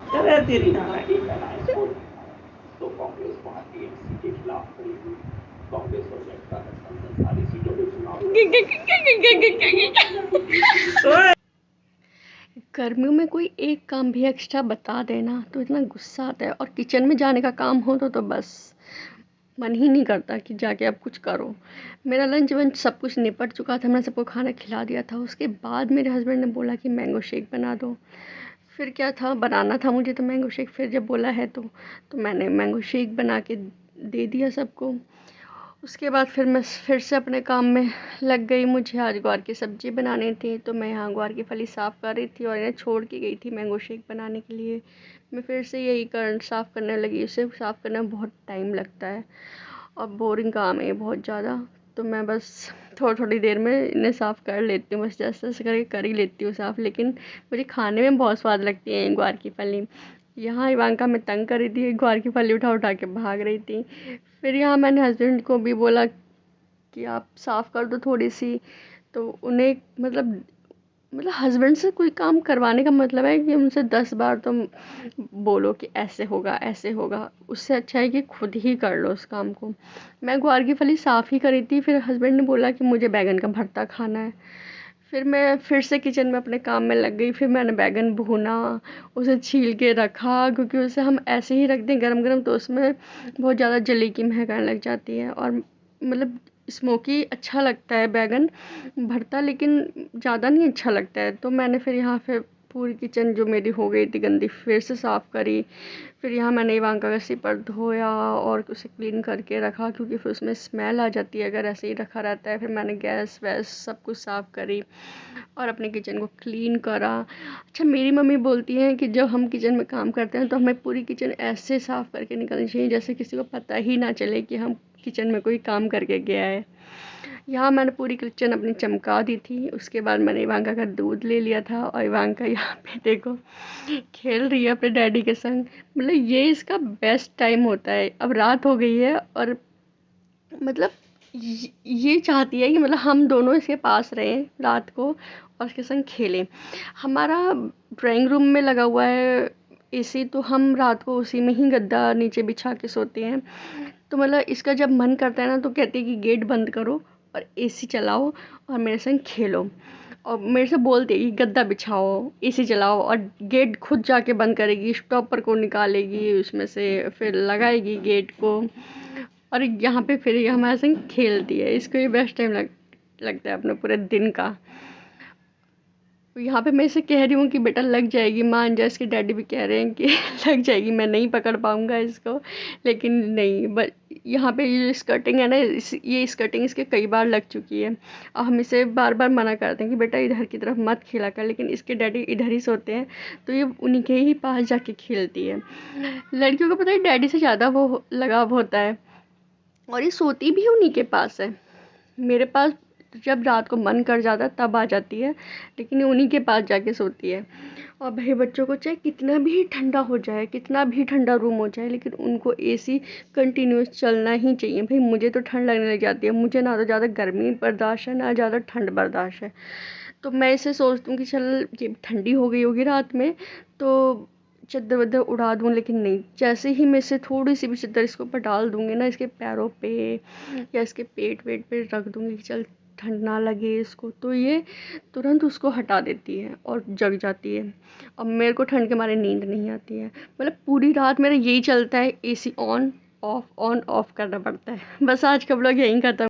अरे तेरी नानी का नाम सुन। तो कांग्रेस पार्टी एनसी के खिलाफ खड़ी हुई। कांग्रेस और जनता गठबंधन सारी सीटों पे चुनाव। गर्मियों में कोई एक काम भी एक्स्ट्रा बता देना तो इतना गुस्सा आता है, और किचन में जाने का काम हो तो बस मन ही नहीं करता कि जाके अब कुछ करो। मेरा लंच वंच सब कुछ निपट चुका था, मैंने सबको खाना खिला दिया था। उसके बाद मेरे हस्बैंड ने बोला कि मैंगो शेक बना दो। फिर क्या था, बनाना था मुझे तो मैंगो शेक। फिर जब बोला है तो मैंने मैंगो शेक बना के दे दिया सबको। उसके बाद फिर मैं फिर से अपने काम में लग गई। मुझे आज ग्वार की सब्ज़ी बनानी थी, तो मैं यहाँ ग्वार की फली साफ़ कर रही थी और इन्हें छोड़ के गई थी मैंगो शेक बनाने के लिए। मैं फिर से यही साफ़ करने लगी। इसे साफ़ करने में बहुत टाइम लगता है और बोरिंग काम है ये बहुत ज़्यादा। तो मैं बस थोड़ी थोड़ी देर में इन्हें साफ़ कर लेती हूँ, बस जैसे जैसे करके कर ही लेती हूँ साफ़। लेकिन मुझे खाने में बहुत स्वाद लगती है ग्वार की फली। यहाँ इवांका में तंग कर रही थी, ग्वार की फली उठा उठा के भाग रही थी। फिर यहाँ मैंने हस्बैंड को भी बोला कि आप साफ़ कर दो थोड़ी सी। तो उन्हें मतलब हस्बैंड से कोई काम करवाने का मतलब है कि उनसे 10 बार तुम बोलो कि ऐसे होगा ऐसे होगा। उससे अच्छा है कि खुद ही कर लो उस काम को। मैं ग्वार की फली साफ़ ही करी थी, फिर हस्बैंड ने बोला कि मुझे बैगन का भरता खाना है। फिर मैं फिर से किचन में अपने काम में लग गई। फिर मैंने बैगन भूना, उसे छील के रखा, क्योंकि उसे हम ऐसे ही रख दें गरम गरम तो उसमें बहुत ज़्यादा जली की महक आने लग जाती है। और मतलब स्मोकी अच्छा लगता है बैगन भरता, लेकिन ज़्यादा नहीं अच्छा लगता है। तो मैंने फिर यहाँ फिर पूरी किचन जो मेरी हो गई थी गंदी फिर से साफ़ करी। फिर यहाँ मैंने इवांका का सिपर धोया और उसे क्लीन करके रखा, क्योंकि फिर उसमें स्मेल आ जाती है अगर ऐसे ही रखा रहता है। फिर मैंने गैस वैस सब कुछ साफ़ करी और अपने किचन को क्लीन करा। अच्छा, मेरी मम्मी बोलती हैं कि जब हम किचन में काम करते हैं तो हमें पूरी किचन ऐसे साफ़ करके निकलनी चाहिए जैसे किसी को पता ही ना चले कि हम किचन में कोई काम करके गया है। यहाँ मैंने पूरी किचन अपनी चमका दी थी। उसके बाद मैंने इवांका का दूध ले लिया था और इवांका यहाँ पे देखो खेल रही है अपने डैडी के संग। मतलब ये इसका बेस्ट टाइम होता है। अब रात हो गई है और मतलब ये चाहती है कि मतलब हम दोनों इसके पास रहें रात को और इसके संग खेलें। हमारा ड्राइंग रूम में लगा हुआ है एसी, तो हम रात को उसी में ही गद्दा नीचे बिछा के सोते हैं। तो मतलब इसका जब मन करता है ना तो कहती है कि गेट बंद करो और एसी चलाओ और मेरे संग खेलो। और मेरे से बोलती है कि गद्दा बिछाओ, एसी चलाओ, और गेट खुद जाके बंद करेगी, स्टॉपर को निकालेगी उसमें से, फिर लगाएगी गेट को। और यहाँ पे फिर ये हमारे संग खेलती है। इसको ये बेस्ट टाइम लगता है अपने पूरे दिन का। यहाँ पे मैं इसे कह रही हूँ कि बेटा लग जाएगी, मान जा। इसके डैडी भी कह रहे हैं कि लग जाएगी, मैं नहीं पकड़ पाऊँगा इसको, लेकिन नहीं। बट यहाँ पे ये स्कर्टिंग है ना, ये स्कर्टिंग इसके कई बार लग चुकी है और हम इसे बार बार मना करते हैं कि बेटा इधर की तरफ मत खेला कर, लेकिन इसके डैडी इधर ही सोते हैं तो ये उन्हीं के ही पास जाके खेलती है। लड़कियों को पता है डैडी से ज़्यादा वो लगाव होता है और ये सोती भी उन्हीं के पास है। मेरे पास जब रात को मन कर जाता है तब आ जाती है, लेकिन ये उन्हीं के पास जाके सोती है। और भाई बच्चों को चाहे कितना भी ठंडा हो जाए, कितना भी ठंडा रूम हो जाए, लेकिन उनको एसी कंटिन्यूस चलना ही चाहिए। भाई मुझे तो ठंड लगने लग जाती है, मुझे ना तो ज़्यादा गर्मी बर्दाश्त है ना ज़्यादा ठंड बर्दाश्त है। तो मैं इसे सोचती हूँ कि चल ये ठंडी हो गई होगी रात में तो चद्दर वद्दर उड़ा दूँ, लेकिन नहीं। जैसे ही मैं इसे थोड़ी सी भी चद्दर इसके ऊपर डाल दूँगी ना, इसके पैरों पे या इसके पेट वेट पे रख दूँगी कि चल ठंड ना लगे इसको, तो ये तुरंत उसको हटा देती है और जग जाती है। अब मेरे को ठंड के मारे नींद नहीं आती है। मतलब पूरी रात मेरा यही चलता है, एसी ऑन ऑफ करना पड़ता है। बस आज का ब्लॉग यहीं खत्म।